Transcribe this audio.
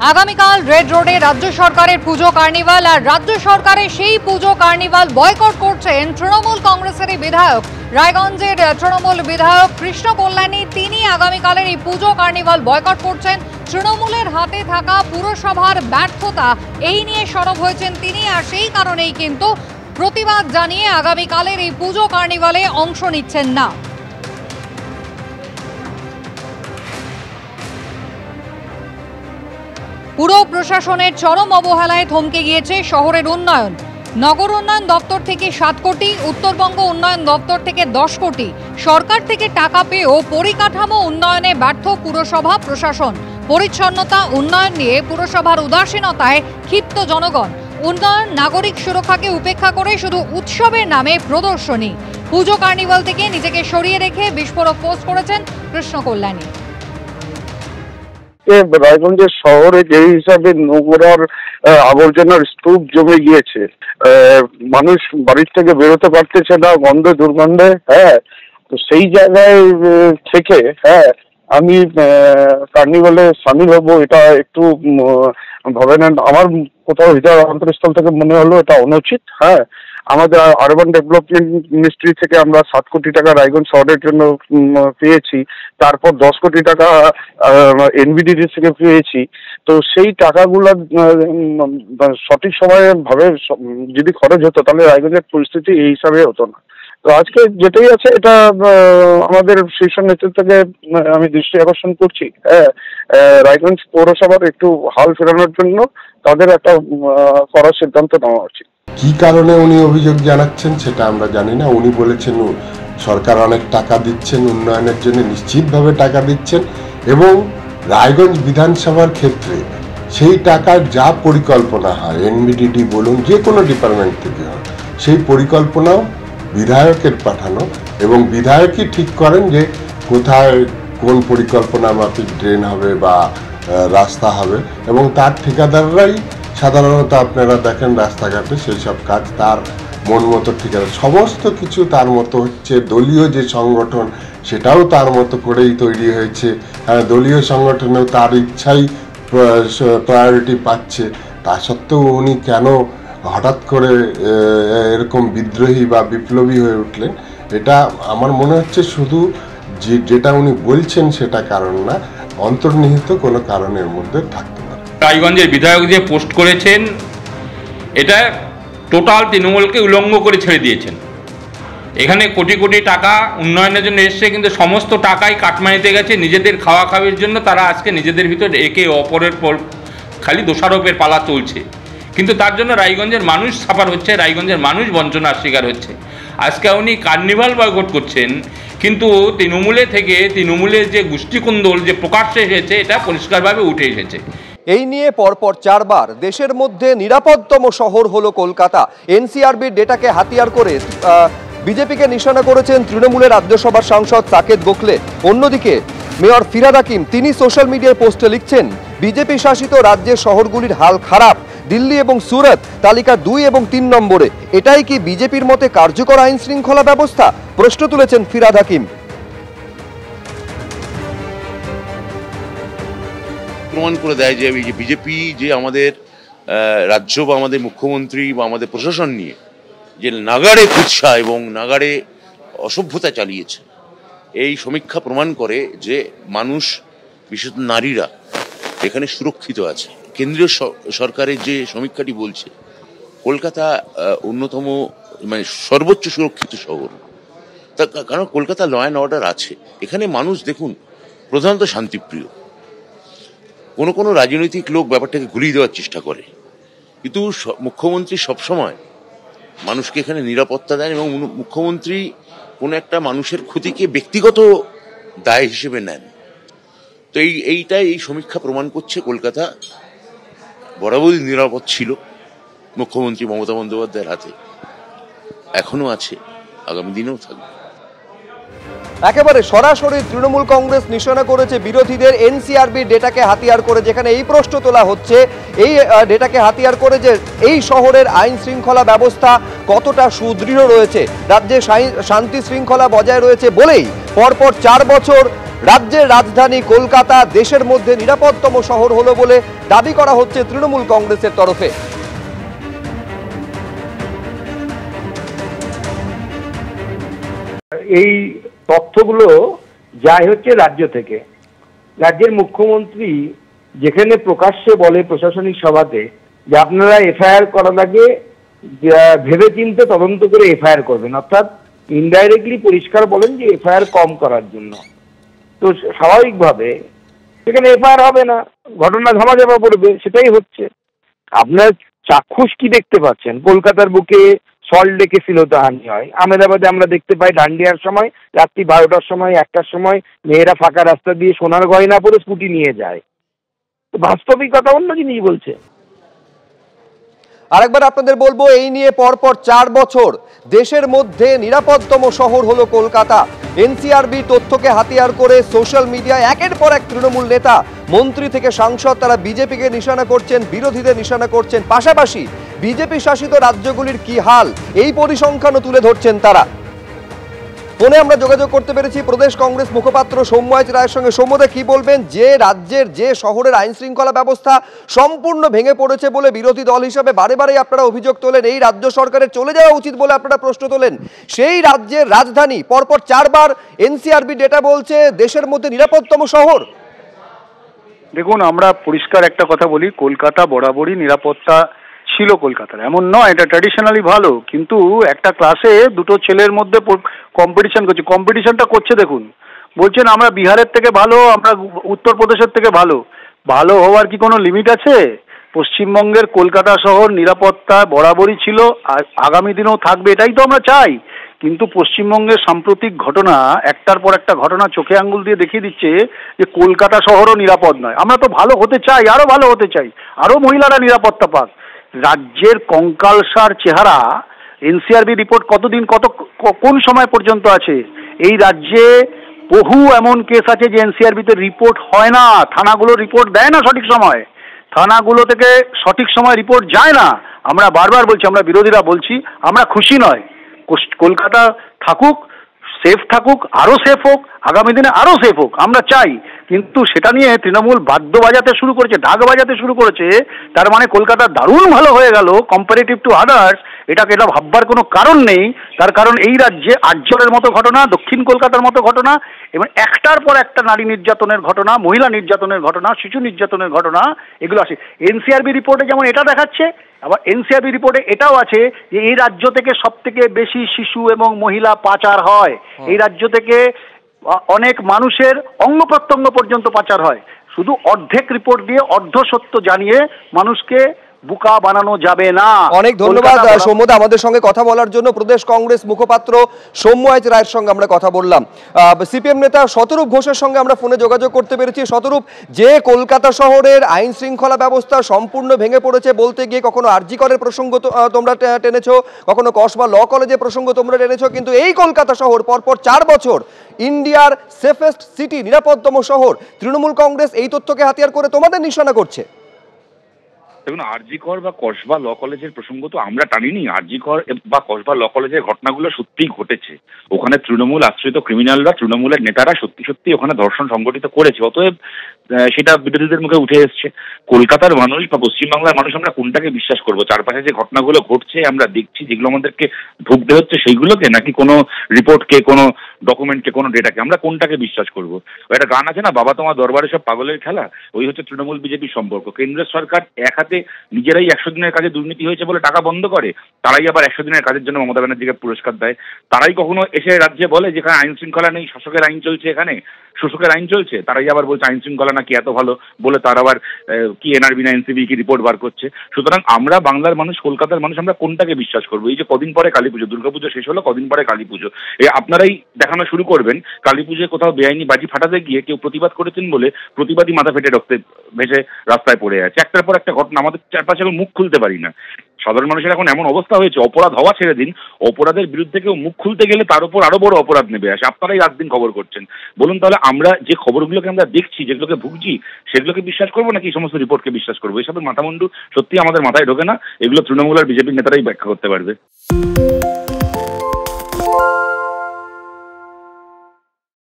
আগামীকাল রেড রোডে রাজ্য সরকারের পুজো কার্নিভাল, আর রাজ্য সরকারের সেই পুজো কার্নিভাল বয়কট করছেন তৃণমূল কংগ্রেসের বিধায়ক, রায়গঞ্জের তৃণমূল বিধায়ক কৃষ্ণ কল্যাণী। তিনি আগামীকালের এই পুজো কার্নিভাল বয়কট করছেন। তৃণমূলের হাতে থাকা পুরসভার ব্যর্থতা এই নিয়ে সরব হয়েছেন তিনি, আর সেই কারণেই কিন্তু প্রতিবাদ জানিয়ে আগামীকালের এই পুজো কার্নিভালে অংশ নিচ্ছেন না। পুরো প্রশাসনের চরম অবহেলায় থমকে গিয়েছে শহরের উন্নয়ন। নগর উন্নয়ন দপ্তর থেকে 7 কোটি, উত্তরবঙ্গ উন্নয়ন দপ্তর থেকে 10 কোটি, সরকার থেকে টাকা পেয়েও পরিকাঠামো উন্নয়নে ব্যর্থ পুরসভা প্রশাসন। পরিচ্ছন্নতা উন্নয়ন নিয়ে পুরসভার উদাসীনতায় ক্ষিপ্ত জনগণ। উন্নয়ন নাগরিক সুরক্ষাকে উপেক্ষা করে শুধু উৎসবের নামে প্রদর্শনী। পুজো কার্নিভাল থেকে নিজেকে সরিয়ে রেখে বিস্ফোরক পোস্ট করেছেন কৃষ্ণ কল্যাণী। রায়গঞ্জের শহরে যে হিসাবে নোংরার আবর্জনার স্তূপ জমে গিয়েছে, মানুষ বাড়ির থেকে বেরোতে পারতেছে না গন্ধে দুর্গন্ধে। তো সেই জায়গায় থেকে আমি কার্নিভালে সামিল হব, এটা একটু ভাবে নেন। আমার কোথাও হৃদয় অন্তরস্থল থেকে মনে হলো এটা অনুচিত। আমাদের আরবান ডেভেলপমেন্ট মিনিস্ট্রি থেকে আমরা 7 কোটি টাকা রায়গঞ্জ শহরের জন্য পেয়েছি, তারপর 10 কোটি টাকা এনবিডিডি থেকে পেয়েছি। তো সেই টাকাগুলো সঠিক সময়ে ভাবে যদি খরচ হতো তাহলে রায়গঞ্জের পরিস্থিতি এই হিসাবে হতো না। তো আজকে যেটাই আছে এটা আমাদের শীর্ষ নেতৃত্বকে আমি দৃষ্টি আকর্ষণ করছি, রায়গঞ্জ পৌরসভার একটু হাল ফেরানোর জন্য তাদের একটা করার সিদ্ধান্ত নেওয়া উচিত। কি কারণে উনি অভিযোগ জানাচ্ছেন সেটা আমরা জানি না। উনি বলেছেন সরকার অনেক টাকা দিচ্ছেন উন্নয়নের জন্য, নিশ্চিতভাবে টাকা দিচ্ছেন, এবং রায়গঞ্জ বিধানসভার ক্ষেত্রে সেই টাকার যা পরিকল্পনা হয়, এনবিডিডি বলুন যে কোনো ডিপার্টমেন্ট থেকে হয়, সেই পরিকল্পনাও বিধায়কের পাঠানো, এবং বিধায়কই ঠিক করেন যে কোথায় কোন পরিকল্পনা মাফিক ড্রেন হবে বা রাস্তা হবে, এবং তার ঠিকাদাররাই সাধারণত আপনারা দেখেন রাস্তাঘাটে সেই সব কাজ তার মন মতো ঠিকাদার, সমস্ত কিছু তার মতো হচ্ছে। দলীয় যে সংগঠন সেটাও তার মতো করেই তৈরি হয়েছে। দলীয় সংগঠনেও তার ইচ্ছাই প্রায়োরিটি পাচ্ছে। তা সত্ত্বেও উনি কেন হঠাৎ করে এরকম বিদ্রোহী বা বিপ্লবী হয়ে উঠলেন, এটা আমার মনে হচ্ছে শুধু যেটা উনি বলছেন সেটা কারণ না, অন্তর্নিহিত কোনো কারণের মধ্যে থাকতে পারে। রায়গঞ্জের বিধায়ক যে পোস্ট করেছেন এটা টোটাল তৃণমূলকে উলঙ্গ করে ছেড়ে দিয়েছেন। এখানে কোটি কোটি টাকা উন্নয়নের জন্য এসছে, কিন্তু সমস্ত টাকাই কাটমানিতে গেছে নিজেদের খাওয়া খাওয়ার জন্য। তারা আজকে নিজেদের ভিতর একে অপরের পর খালি দোষারোপের পালা চলছে, কিন্তু তার জন্য রায়গঞ্জের মানুষ সাফার হচ্ছে, রায়গঞ্জের মানুষ বঞ্চনার শিকার হচ্ছে। আজকে উনি কার্নিভাল বয়কট করছেন, কিন্তু তৃণমূলের যে গোষ্ঠীকুন্দল যে প্রকাশ্যে এসেছে এটা পরিষ্কারভাবে উঠে এসেছে। এই নিয়ে পরপর 4 বার দেশের মধ্যে নিরাপদতম শহর হলো কলকাতা। এনসিআরবির ডেটাকে হাতিয়ার করে বিজেপিকে নিশানা করেছেন তৃণমূলের রাজ্যসভার সাংসদ সাকেত গোখলে। অন্যদিকে মেয়র ফিরহাদ হাকিম তিনি সোশ্যাল মিডিয়ায় পোস্টে লিখছেন, বিজেপি শাসিত রাজ্যের শহরগুলির হাল খারাপ, দিল্লি এবং সুরত তালিকা 2 এবং 3 নম্বরে। এটাই কি বিজেপির মতে কার্যকর আইন শৃঙ্খলা ব্যবস্থা? প্রশ্ন তুলেছেন ফিরহাদ হাকিম। প্রমাণ করে দেয় যে বিজেপি যে আমাদের রাজ্য বা আমাদের মুখ্যমন্ত্রী বা আমাদের প্রশাসন নিয়ে যে নাগাড়ে কুৎসা এবং নাগাড়ে অসভ্যতা চালিয়েছে, এই সমীক্ষা প্রমাণ করে যে মানুষ, বিশেষত নারীরা এখানে সুরক্ষিত আছে। কেন্দ্রীয় সরকারের যে সমীক্ষাটি বলছে কলকাতা অন্যতম মানে সর্বোচ্চ সুরক্ষিত শহর, কারণ কলকাতা ল অ্যান্ড অর্ডার আছে। এখানে মানুষ দেখুন প্রধানত শান্তিপ্রিয়। কোনো রাজনৈতিক লোক ব্যাপারটাকে ঘুরিয়ে দেওয়ার চেষ্টা করে, কিন্তু মুখ্যমন্ত্রী সবসময় মানুষকে এখানে নিরাপত্তা দেন, এবং মুখ্যমন্ত্রী কোনো একটা মানুষের ক্ষতিকে ব্যক্তিগত দায় হিসেবে নেন। তো এই সমীক্ষা প্রমাণ করছে কলকাতা বরাবরই নিরাপদ ছিল মুখ্যমন্ত্রী মমতা বন্দ্যোপাধ্যায়ের হাতে, এখনো আছে, আগামী দিনেও থাকবে। একেবারে সরাসরি তৃণমূল কংগ্রেস নিশানা করেছে বিরোধীদের এনসিআরবি ডেটাকে হাতিয়ার করে, যেখানে এই প্রশ্ন তোলা হচ্ছে এই ডেটাকে হাতিয়ার করে যে এই শহরের আইন শৃঙ্খলা ব্যবস্থা কতটা সুদৃঢ় রয়েছে, রাজ্যে শান্তি শৃঙ্খলা বজায় রয়েছে বলেই পরপর 4 বছর রাজ্যের রাজধানী কলকাতা দেশের মধ্যে নিরাপদতম শহর হলো বলে দাবি করা হচ্ছে তৃণমূল কংগ্রেসের তরফে। এই তথ্যগুলো যায় হচ্ছে রাজ্য থেকে। রাজ্যের মুখ্যমন্ত্রী যেখানে প্রকাশ্যে বলে প্রশাসনিক সভাতে যে আপনারা এফআইআর করার আগে ভেবেচিন্তে তদন্ত করে এফআইআর করবেন, অর্থাৎ ইনডাইরেক্টলি পরিষ্কার বলেন যে এফআইআর কম করার জন্য। তো স্বাভাবিকভাবে সেখানে এফআইআর হবে না, ঘটনা ধামাচাপা পড়বে, সেটাই হচ্ছে। আপনার চাক্ষুষ কি দেখতে পাচ্ছেন? কলকাতার বুকে সল্ট লেকে শ্লীলতাহানি হয়, আহমেদাবাদে আমরা দেখতে পাই ডান্ডিয়ার সময় রাত্রি 12টার সময় 1টার সময় মেয়েরা ফাঁকা রাস্তা দিয়ে সোনার গয়না পরে স্কুটি নিয়ে যায়। বাস্তবিকতা অন্য জিনিস বলছে। আরেকবার আপনাদের বলবো, এই নিয়ে পরপর 4 বছর দেশের মধ্যে নিরাপদতম শহর হলো কলকাতা। এনসিআরবি তথ্যকে হাতিয়ার করে সোশ্যাল মিডিয়ায় একের পর এক তৃণমূল নেতা, মন্ত্রী থেকে সাংসদ তারা বিজেপিকে নিশানা করছেন, বিরোধীদের নিশানা করছেন। পাশাপাশি বিজেপি শাসিত রাজ্যগুলির কি হাল এই পরিসংখ্যানও তুলে ধরছেন তারা। ফোনে আমরা যোগাযোগ করতে পেরেছি প্রদেশ কংগ্রেস মুখপাত্র সৌম্যজিৎ রায়ের সঙ্গে। সৌম্যদা, কি বলবেন? যে রাজ্যের যে শহরের আইন শৃঙ্খলা ব্যবস্থা সম্পূর্ণ ভেঙে পড়েছে বলে বিরোধী দল হিসাবে বারে বারে আপনারা অভিযোগ তোলেন, এই রাজ্য সরকারের চলে যাওয়া উচিত বলে আপনারা প্রশ্ন তোলেন, সেই রাজ্যের রাজধানী পরপর 4 বার এনসিআরবি ডেটা বলছে দেশের মধ্যে নিরাপদতম শহর। দেখুন, আমরা পরিষ্কার একটা কথা বলি, কলকাতা বরাবরই নিরাপত্তা ছিল কলকাতার, এমন নয়, এটা ট্র্যাডিশনালি ভালো। কিন্তু একটা ক্লাসে দুটো ছেলের মধ্যে কম্পিটিশন করছে, কম্পিটিশনটা করছে দেখুন, বলছেন আমরা বিহারের থেকে ভালো, আমরা উত্তরপ্রদেশের থেকে ভালো। ভালো হওয়ার কি কোনো লিমিট আছে? পশ্চিমবঙ্গের কলকাতা শহর নিরাপত্তা বরাবরই ছিল, আর আগামী দিনেও থাকবে, এটাই তো আমরা চাই। কিন্তু পশ্চিমবঙ্গের সাম্প্রতিক ঘটনা, একটার পর একটা ঘটনা চোখে আঙ্গুল দিয়ে দেখিয়ে দিচ্ছে যে কলকাতা শহরও নিরাপদ নয়। আমরা তো ভালো হতে চাই, আরো ভালো হতে চাই, আরো মহিলারা নিরাপত্তা পাক। রাজ্যের কঙ্কালসার চেহারা, এনসিআরবি রিপোর্ট কতদিন কোন সময় পর্যন্ত আছে? এই রাজ্যে বহু এমন কেস আছে যে এনসিআরবিতে রিপোর্ট হয় না, থানাগুলো রিপোর্ট দেয় না সঠিক সময়, থানাগুলো থেকে সঠিক সময় রিপোর্ট যায় না। আমরা বারবার বলছি, আমরা বিরোধীরা বলছি, আমরা খুশি নয়, কলকাতা থাকুক, সেফ থাকুক, আরো সেফ হোক, আগামী দিনে আরো সেফ হোক, আমরা চাই। কিন্তু সেটা নিয়ে তৃণমূল বাদ্য বাজাতে শুরু করেছে, ঢাক বাজাতে শুরু করেছে, তার মানে কলকাতা দারুণ ভালো হয়ে গেল কম্পারেটিভ টু আদার্স। এটা ভাববার কোনো কারণ নেই। তার কারণ এই রাজ্যে আর্যরের মতো ঘটনা, দক্ষিণ কলকাতার মতো ঘটনা, এবং একটার পর একটা নারী নির্যাতনের ঘটনা, মহিলা নির্যাতনের ঘটনা, শিশু নির্যাতনের ঘটনা, এগুলো আসে। এনসিআরবি রিপোর্টে যেমন এটা দেখাচ্ছে, আবার এনসিআরবি রিপোর্টে এটাও আছে যে এই রাজ্য থেকে সবথেকে বেশি শিশু এবং মহিলা পাচার হয়। এই রাজ্য থেকে অনেক মানুষের অঙ্গ প্রত্যঙ্গ পর্যন্ত পাচার হয়। শুধু অর্ধেক রিপোর্ট দিয়ে অর্ধ সত্য জানিয়ে মানুষকে বুকা বানানো যাবে না। অনেক ধন্যবাদ সৌম্যদা, আমাদের সঙ্গে কথা বলার জন্য। প্রদেশ কংগ্রেস মুখপাত্র সৌম্যজিৎ রায়ের সঙ্গে আমরা কথা বললাম। সিপিএম নেতা শতরূপ ঘোষের সঙ্গে আমরা ফোনে যোগাযোগ করতে পেরেছি। শতরূপ, যে কলকাতা শহরের আইন শৃঙ্খলা ব্যবস্থা সম্পূর্ণ ভেঙে পড়েছে বলতে গিয়ে কখনো আরজি করের প্রসঙ্গ তোমরা টেনেছো, কখনো কসবা ল কলেজের প্রসঙ্গ তোমরা টেনেছো, কিন্তু এই কলকাতা শহর পরপর 4 বছর ইন্ডিয়ার সেফেস্ট সিটি, নিরাপদতম শহর, তৃণমূল কংগ্রেস এই তথ্যকে হাতিয়ার করে তোমাদের নিশানা করছে। দেখুন, আরজি কর বা কসবা ল কলেজের প্রসঙ্গ তো আমরা টানিনি। আরজি কর বা কসবা ল কলেজের ঘটনাগুলো সত্যিই ঘটেছে। ওখানে তৃণমূল আশ্রিত ক্রিমিনালরা, তৃণমূলের নেতারা সত্যি সত্যি ওখানে ধর্ষণ সংগঠিত করেছে, অতএব সেটা বিরোধীদের মুখে উঠে এসছে। কলকাতার মানুষ বা পশ্চিমবাংলার মানুষ আমরা কোনটাকে বিশ্বাস করবো? চারপাশে যে ঘটনাগুলো ঘটছে আমরা দেখছি, যেগুলো আমাদেরকে ভুগতে হচ্ছে সেইগুলোকে, নাকি কোনো রিপোর্টকে, কোনো ডকুমেন্টকে, কোনো ডেটাকে? আমরা কোনটাকে বিশ্বাস করবো? একটা গান আছে না, বাবা তোমার দরবারে সব পাগলের খেলা, ওই হচ্ছে তৃণমূল বিজেপির সম্পর্ক। কেন্দ্রের সরকার এক হাতে নিজেরাই 100 দিনের কাজে দুর্নীতি হয়েছে বলে টাকা বন্ধ করে, তারাই আবার 100 দিনের কাজের জন্য মমতা ব্যানার্জিকে পুরস্কার দেয়। তারাই কখনো এসে রাজ্যে বলে যেখানে আইন শৃঙ্খলা নেই, শাসকের আইন চলছে, এখানে শোষকের আইন চলছে, তারাই আবার বলছে আইন শৃঙ্খলা নাকি এত ভালো, বলে তার আবার কি এনআরবি না এনসিবি কি রিপোর্ট বার করছে। সুতরাং আমরা বাংলার মানুষ, কলকাতার মানুষ, আমরা কোনটাকে বিশ্বাস করবো? এই যে কদিন পরে কালী পুজো, দুর্গাপুজো শেষ হলো, কদিন পরে কালী পুজো, আপনারাই দেখানো শুরু করবেন কালী পুজোয় কোথাও বেআইনি বাজি ফাটাতে গিয়ে কেউ প্রতিবাদ করেছেন বলে প্রতিবাদী মাথা ফেটে রক্তে ভেসে রাস্তায় পড়ে আছে। একটার পর একটা ঘটনা, আমাদের চারপাশে এখন মুখ খুলতে পারি না। সাধারণ মানুষের এখন এমন অবস্থা হয়েছে, অপরাধ হওয়া ছেড়ে দিন, অপরাধের বিরুদ্ধে কেউ মুখ খুলতে গেলে তার উপর আরো বড় অপরাধ নেবে আসে। আপনারাই রাত দিন খবর করছেন, বলুন তাহলে আমরা যে খবরগুলোকে আমরা দেখছি, যেগুলোকে ভুগছি, সেগুলোকে বিশ্বাস করবো নাকি এই সমস্ত রিপোর্টকে বিশ্বাস করবো? এসবের মাথামুন্ডু সত্যি আমাদের মাথায় ঢোকে না। এগুলো তৃণমূল আর বিজেপির নেতারাই ব্যাখ্যা করতে পারবে।